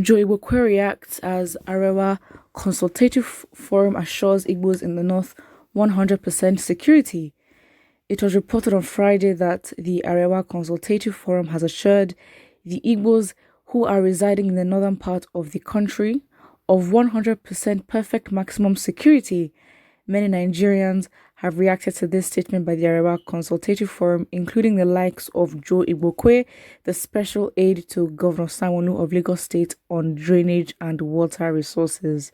Joe Igbokwe reacts as Arewa Consultative Forum assures Igbos in the North 100% security. It was reported on Friday that the Arewa Consultative Forum has assured the Igbos who are residing in the northern part of the country of 100% perfect maximum security. Many Nigerians have reacted to this statement by the Arewa Consultative Forum, including the likes of Joe Igbokwe, the special aide to Governor Sanwo-Olu of Lagos State on drainage and water resources.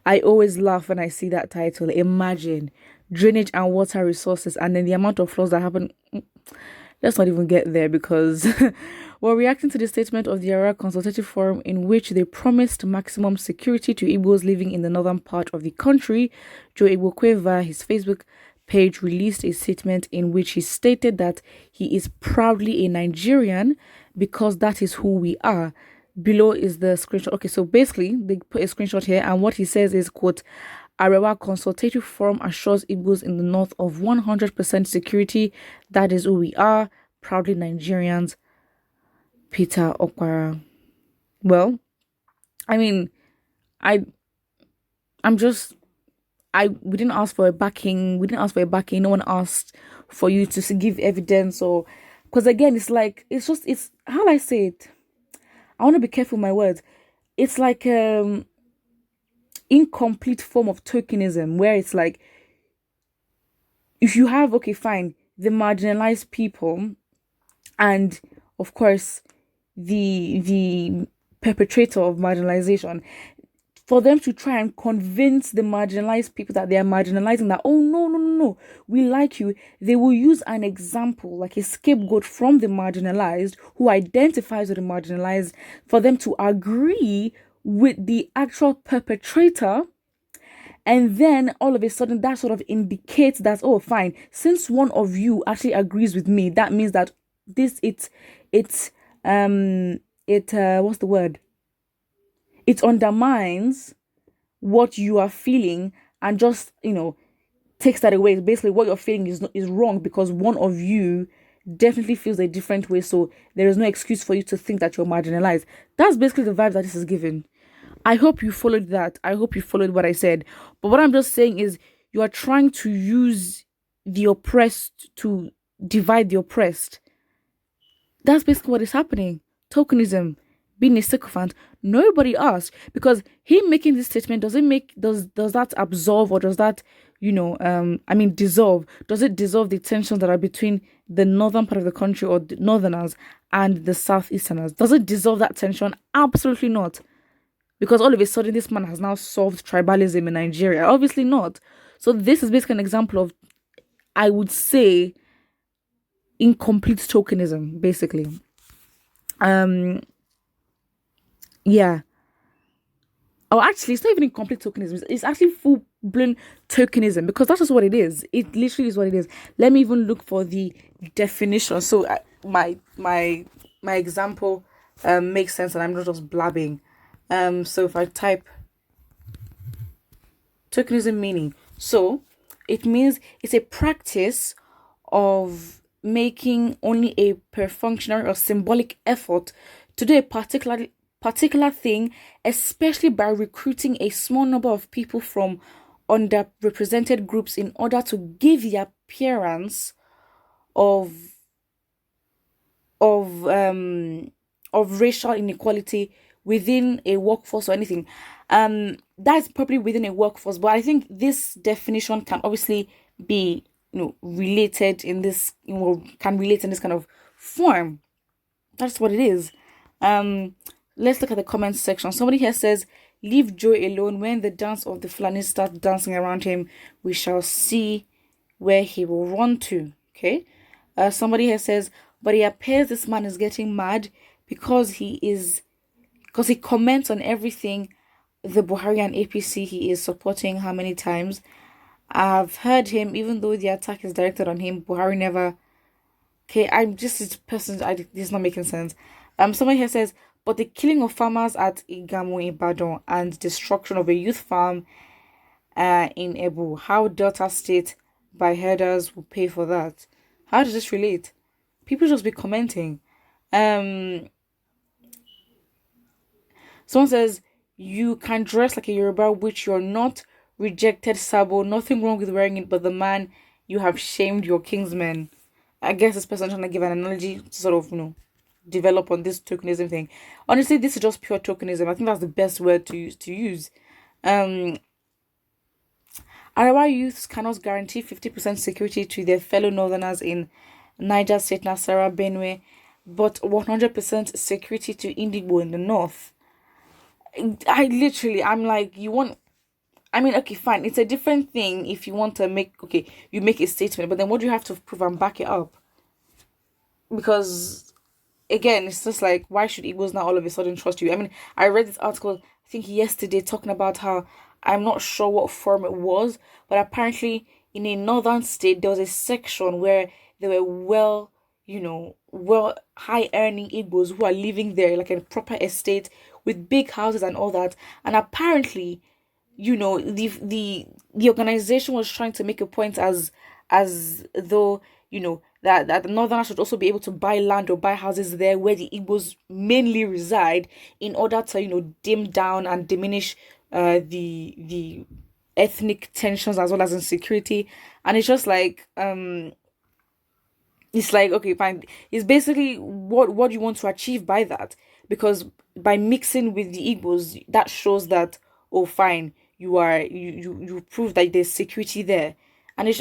I always laugh when I see that title. Imagine drainage and water resources, and then the amount of floods that happen. Let's not even get there because we're reacting to the statement of the Arewa Consultative Forum in which they promised maximum security to Igbos living in the northern part of the country. Joe Igbokwe, via his Facebook page, released a statement in which he stated that he is proudly a Nigerian because that is who we are. Below is the screenshot. Okay, so basically they put a screenshot here, and what he says is, quote, Arewa Consultative Forum assures Igbos in the north of 100% security. That is who we are. Proudly Nigerians. Peter Okwara. Well, I mean, I'm just, we didn't ask for a backing. We didn't ask for a backing. No one asked for you to give evidence, or, because again, it's like, it's how do I say it? I want to be careful with my words. It's like, incomplete form of tokenism, where it's like, if you have, okay, fine, the marginalized people, and of course the perpetrator of marginalization, for them to try and convince the marginalized people that they are marginalizing, that, oh, no, we like you, they will use an example, like a scapegoat from the marginalized who identifies with the marginalized, for them to agree with the actual perpetrator. And then all of a sudden that sort of indicates that, oh, fine, since one of you actually agrees with me, that means that what's the word? It undermines what you are feeling and just, takes that away. Basically what you're feeling is wrong because one of you definitely feels a different way, so there is no excuse for you to think that you're marginalized. That's basically the vibe that this is given. I hope you followed that. I hope you followed what I said. But what I'm just saying is, you are trying to use the oppressed to divide the oppressed. That's basically what is happening. Tokenism, being a sycophant. Nobody asked, because him making this statement, does that absolve, or does that, dissolve? Does it dissolve the tensions that are between the northern part of the country, or the northerners, and the southeasterners? Does it dissolve that tension? Absolutely not. Because all of a sudden, this man has now solved tribalism in Nigeria. Obviously not. So this is basically an example of, I would say, incomplete tokenism, basically. Yeah. Oh, actually, it's not even incomplete tokenism. It's actually full-blown tokenism, because that's just what it is. It literally is what it is. Let me even look for the definition. So my example makes sense, and I'm not just blabbing. So if I type tokenism meaning, so it means it's a practice of making only a perfunctory or symbolic effort to do a particular thing, especially by recruiting a small number of people from underrepresented groups in order to give the appearance of racial inequality within a workforce or anything. That's probably within a workforce, but I think this definition can obviously be related in this, can relate in this kind of form. That's what it is. Let's look at the comments section. Somebody here says, leave Joe alone. When the dance of the Fulani starts dancing around him, we shall see where he will run to. Okay. Somebody here says, but it appears this man is getting mad because he comments on everything the Buhari and APC he is supporting. How many times I've heard him, even though the attack is directed on him, Buhari never. Okay, I'm just this person. This is not making sense. Somebody here says, but the killing of farmers at Igamu in Ibadan and destruction of a youth farm in Ebu, how Delta State by herders will pay for that? How does this relate? People just be commenting. Someone says you can dress like a Yoruba, which you're not. Rejected Sabo. Nothing wrong with wearing it, but the man, you have shamed your kingsmen. I guess this person trying to give an analogy to sort of, develop on this tokenism thing. Honestly, this is just pure tokenism. I think that's the best word to use. Um Arawa youths cannot guarantee 50% security to their fellow northerners in Niger State, Nasarawa, Benue, but 100% security to Indigo in the north. I'm like, you want, I mean, okay, fine. It's a different thing if you want to okay, you make a statement, but then what do you have to prove and back it up? Because, again, it's just like, why should Igbos now all of a sudden trust you? I mean, I read this article, I think yesterday, talking about how, I'm not sure what form it was, but apparently in a northern state, there was a section where there were well high earning Igbos who are living there, like in a proper estate with big houses and all that. And apparently, the organization was trying to make a point as though, that the northerners should also be able to buy land or buy houses there where the Igbos mainly reside, in order to, dim down and diminish the ethnic tensions as well as insecurity. And it's just like, it's like, okay, fine, it's basically what you want to achieve by that, because by mixing with the Igbos, that shows that, oh, fine, you prove that there's security there. And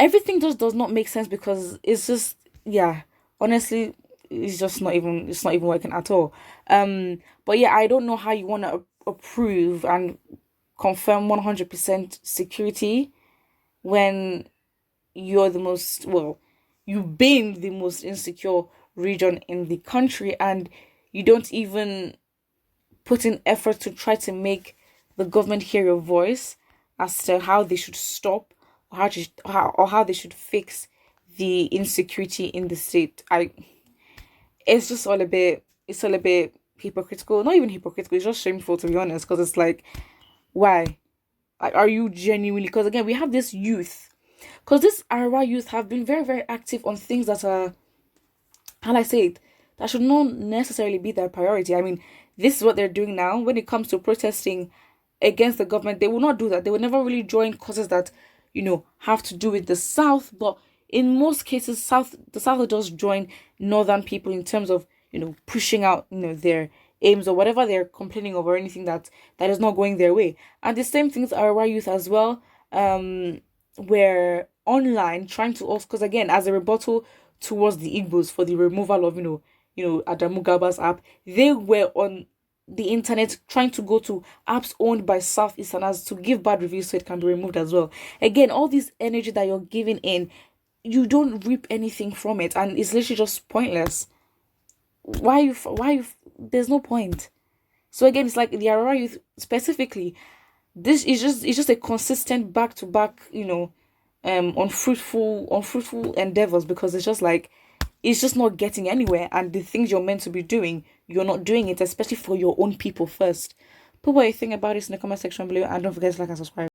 everything just does not make sense, because it's just, yeah, honestly, it's not even working at all. But yeah, I don't know how you want to approve and confirm 100% security when you're the most, well, you've been the most insecure region in the country, and you don't even put in effort to try to make the government hear your voice as to how they should stop, or how they should fix the insecurity in the state. It's just all a bit hypocritical. Not even hypocritical, it's just shameful, to be honest, because it's like, why? Like, are you genuinely, because again, we have this youth, because this Arawa youth have been very, very active on things that are, how I say it, that should not necessarily be their priority. I mean, this is what they're doing now. When it comes to protesting against the government, they will not do that. They will never really join causes that, have to do with the South. But in most cases, the South will just join Northern people in terms of, pushing out, their aims or whatever they're complaining of, or anything that is not going their way. And the same things are our youth as well. Were online trying to also, because again, as a rebuttal towards the Igbos for the removal of, Adamu Gaba's app, they were on the internet trying to go to apps owned by Southeasterners to give bad reviews so it can be removed as well. Again, all this energy that you're giving in, you don't reap anything from it, and it's literally just pointless. There's no point. So again, it's like the Aurora youth specifically, this is just a consistent back to back, unfruitful endeavors, because it's just like, it's just not getting anywhere, and the things you're meant to be doing, you're not doing it, especially for your own people first. Put what you think about this in the comment section below, and don't forget to like and subscribe.